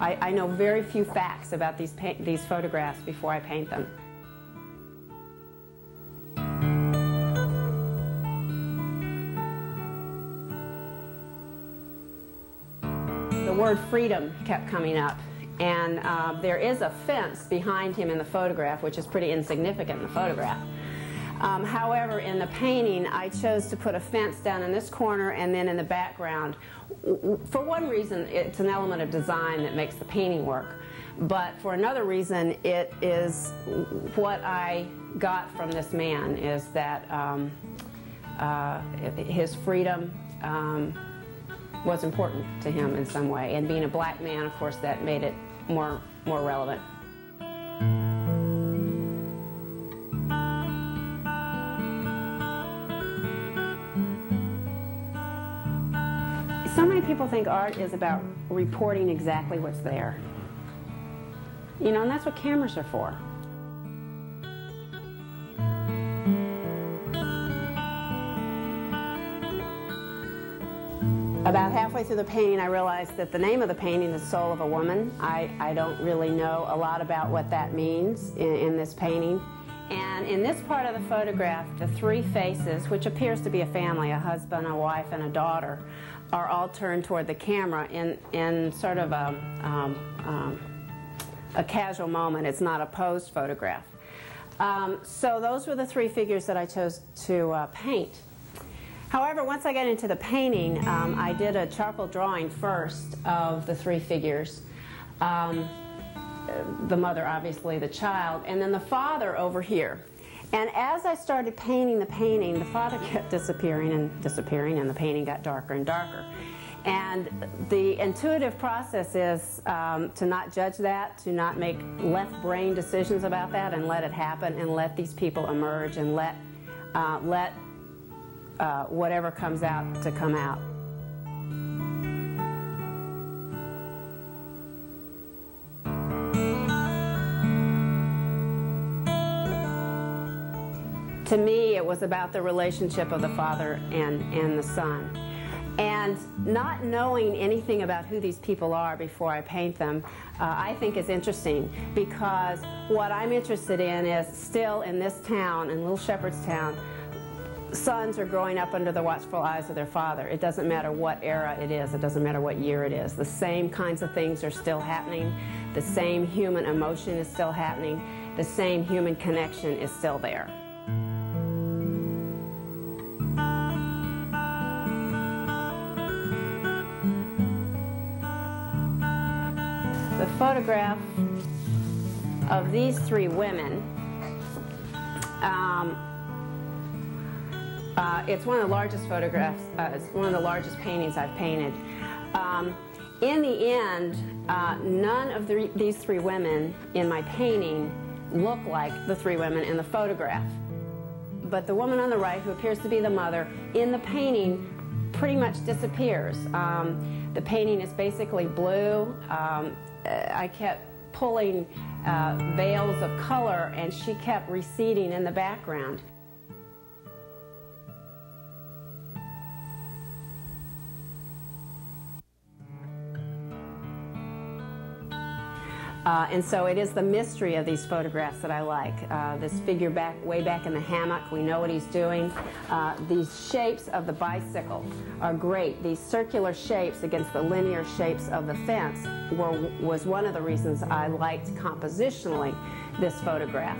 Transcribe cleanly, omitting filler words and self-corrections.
I know very few facts about these photographs before I paint them. The word freedom kept coming up, and there is a fence behind him in the photograph, which is pretty insignificant in the photograph. However, in the painting, I chose to put a fence down in this corner and then in the background. For one reason, it's an element of design that makes the painting work, but for another reason, it is what I got from this man, is that his freedom was important to him in some way, and being a black man, of course, that made it more relevant. So many people think art is about reporting exactly what's there. You know, and that's what cameras are for. About halfway through the painting, I realized that the name of the painting is Soul of a Woman. I don't really know a lot about what that means in this painting. And in this part of the photograph, the three faces, which appears to be a family, a husband, a wife, and a daughter, are all turned toward the camera in sort of a casual moment. It's not a posed photograph. So those were the three figures that I chose to paint. However, once I got into the painting, I did a charcoal drawing first of the three figures. The mother, obviously, the child, and then the father over here. And as I started painting the painting, the father kept disappearing and disappearing, and the painting got darker and darker. And the intuitive process is to not judge that, to not make left-brain decisions about that, and let it happen, and let these people emerge, and let whatever comes out to come out. To me, it was about the relationship of the father and the son. And not knowing anything about who these people are before I paint them, I think is interesting, because what I'm interested in is, still in this town, in little Shepherdstown, sons are growing up under the watchful eyes of their father. It doesn't matter what era it is. It doesn't matter what year it is. The same kinds of things are still happening. The same human emotion is still happening. The same human connection is still there. The photograph of these three women, it's one of the largest photographs, it's one of the largest paintings I've painted. In the end, none of these three women in my painting look like the three women in the photograph. But the woman on the right, who appears to be the mother, in the painting pretty much disappears. The painting is basically blue. I kept pulling veils of color, and she kept receding in the background. And so it is the mystery of these photographs that I like. This figure way back in the hammock, we know what he's doing. These shapes of the bicycle are great. These circular shapes against the linear shapes of the fence was one of the reasons I liked compositionally this photograph.